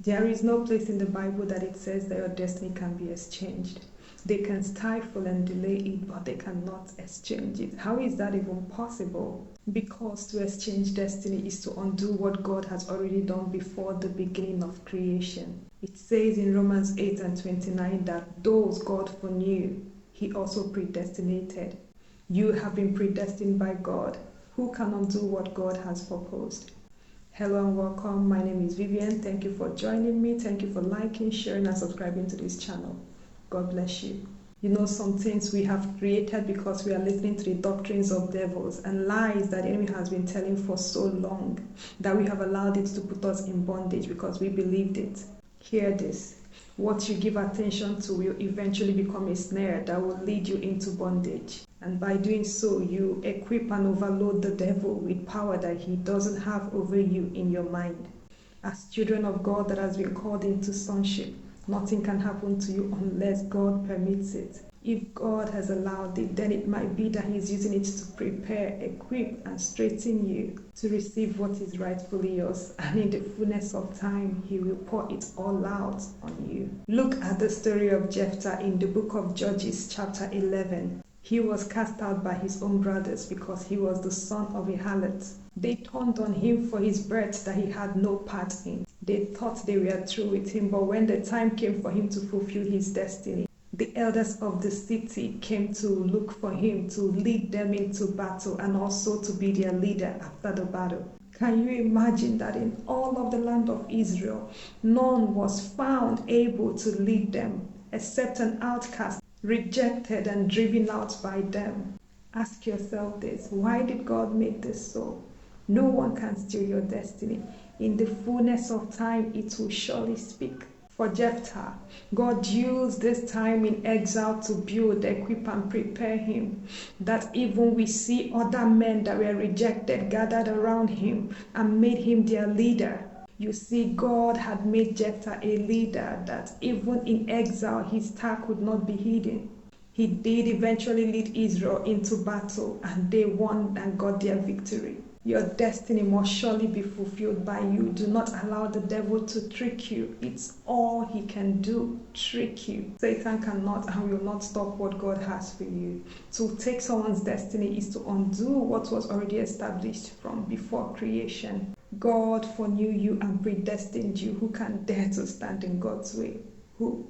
There is no place in the Bible that it says that your destiny can be exchanged. They can stifle and delay it, but they cannot exchange it. How is that even possible? Because to exchange destiny is to undo what God has already done before the beginning of creation. It says in Romans 8:29 that those God foreknew, He also predestinated. You have been predestined by God. Who can undo what God has proposed? Hello and welcome. My name is Vivian. Thank you for joining me. Thank you for liking, sharing, and subscribing to this channel. God bless you. You know, some things we have created because we are listening to the doctrines of devils and lies that the enemy has been telling for so long that we have allowed it to put us in bondage because we believed it. Hear this. What you give attention to will eventually become a snare that will lead you into bondage. And by doing so, you equip and overload the devil with power that he doesn't have over you in your mind. As children of God that has been called into sonship, nothing can happen to you unless God permits it. If God has allowed it, then it might be that He's using it to prepare, equip, and straighten you to receive what is rightfully yours. And in the fullness of time, He will pour it all out on you. Look at the story of Jephthah in the book of Judges, chapter 11. He was cast out by his own brothers because he was the son of a harlot. They turned on him for his birth that he had no part in. They thought they were through with him, but when the time came for him to fulfill his destiny, the elders of the city came to look for him to lead them into battle and also to be their leader after the battle. Can you imagine that in all of the land of Israel, none was found able to lead them except an outcast, rejected and driven out by them? Ask yourself this: why did God make this so? No one can steal your destiny. In the fullness of time, it will surely speak. For Jephthah, God used this time in exile to build, equip, and prepare him. That even we see other men that were rejected gathered around him and made him their leader. You see, God had made Jephthah a leader that even in exile, his star could not be hidden. He did eventually lead Israel into battle, and they won and got their victory. Your destiny must surely be fulfilled by you. Do not allow the devil to trick you. It's all he can do, trick you. Satan cannot and will not stop what God has for you. To take someone's destiny is to undo what was already established from before creation. God foreknew you and predestined you. Who can dare to stand in God's way? Who?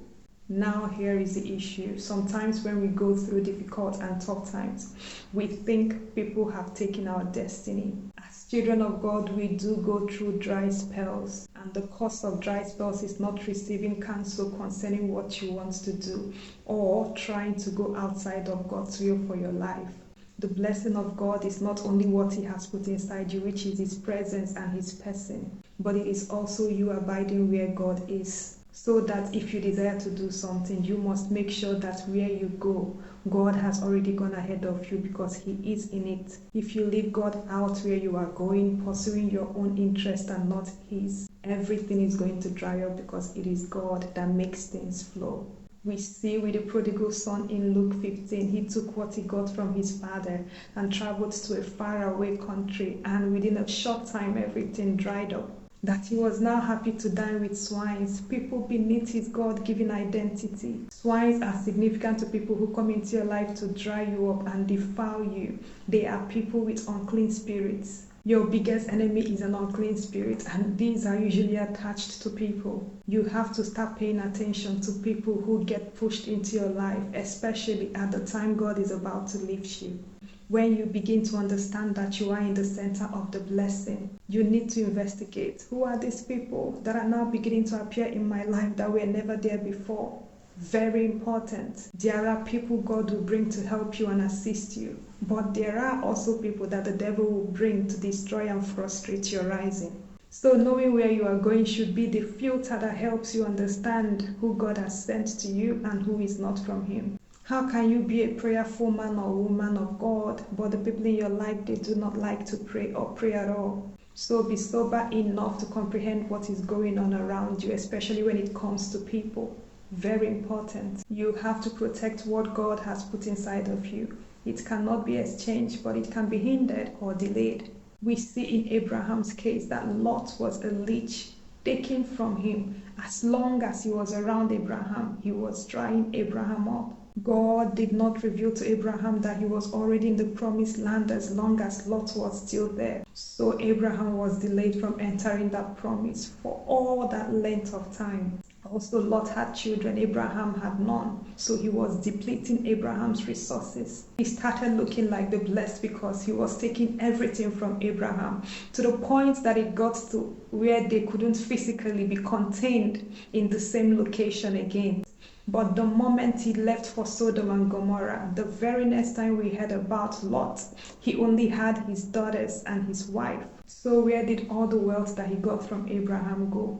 Now here is the issue. Sometimes when we go through difficult and tough times, we think people have taken our destiny. As children of God, we do go through dry spells, and the cost of dry spells is not receiving counsel concerning what you want to do or trying to go outside of God's will for your life. The blessing of God is not only what He has put inside you, which is His presence and His person, but it is also you abiding where God is. So that if you desire to do something, you must make sure that where you go, God has already gone ahead of you because He is in it. If you leave God out where you are going, pursuing your own interest and not His, everything is going to dry up because it is God that makes things flow. We see with the prodigal son in Luke 15, he took what he got from his father and traveled to a faraway country, and within a short time everything dried up. That he was now happy to dine with swines, people beneath his God-given identity. Swines are significant to people who come into your life to dry you up and defile you. They are people with unclean spirits. Your biggest enemy is an unclean spirit, and these are usually attached to people. You have to start paying attention to people who get pushed into your life, especially at the time God is about to lift you. When you begin to understand that you are in the center of the blessing, you need to investigate. Who are these people that are now beginning to appear in my life that were never there before? Very important. There are people God will bring to help you and assist you. But there are also people that the devil will bring to destroy and frustrate your rising. So knowing where you are going should be the filter that helps you understand who God has sent to you and who is not from Him. How can you be a prayerful man or woman of God, but the people in your life, they do not like to pray or pray at all? So be sober enough to comprehend what is going on around you, especially when it comes to people. Very important. You have to protect what God has put inside of you. It cannot be exchanged, but it can be hindered or delayed. We see in Abraham's case that Lot was a leech taken from him. As long as he was around Abraham, he was drying Abraham up. God did not reveal to Abraham that he was already in the promised land as long as Lot was still there. So Abraham was delayed from entering that promise for all that length of time. Also, Lot had children, Abraham had none. So he was depleting Abraham's resources. He started looking like the blessed because he was taking everything from Abraham, to the point that it got to where they couldn't physically be contained in the same location again. But the moment he left for Sodom and Gomorrah, the very next time we heard about Lot, he only had his daughters and his wife. So where did all the wealth that he got from Abraham go?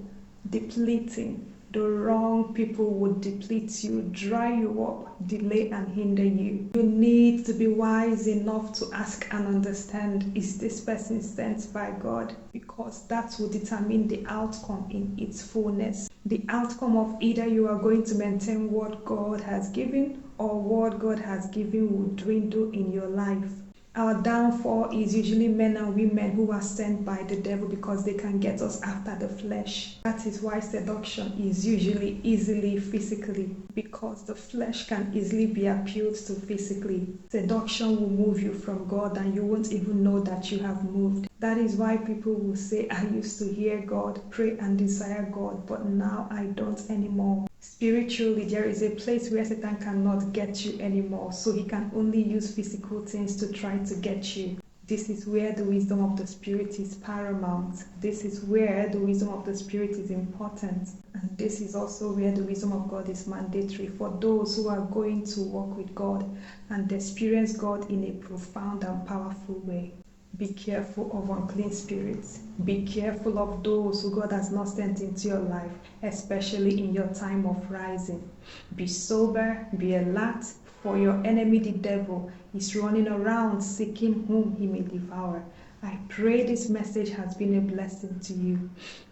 Depleting. The wrong people would deplete you, dry you up, delay and hinder you. You need to be wise enough to ask and understand, is this person sent by God? Because that will determine the outcome in its fullness. The outcome of either you are going to maintain what God has given, or what God has given will dwindle in your life. Our downfall is usually men and women who are sent by the devil because they can get us after the flesh. That is why seduction is usually easily physically, because the flesh can easily be appealed to physically. Seduction will move you from God and you won't even know that you have moved. That is why people will say, I used to hear God, pray and desire God, but now I don't anymore. Spiritually, there is a place where Satan cannot get you anymore, so he can only use physical things to try to get you. This is where the wisdom of the Spirit is paramount. This is where the wisdom of the Spirit is important. And this is also where the wisdom of God is mandatory for those who are going to walk with God and experience God in a profound and powerful way. Be careful of unclean spirits. Be careful of those who God has not sent into your life, especially in your time of rising. Be sober, be alert, for your enemy the devil is running around seeking whom he may devour. I pray this message has been a blessing to you.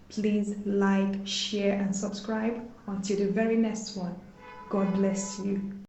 Please like, share and subscribe. Until the very next one. God bless you.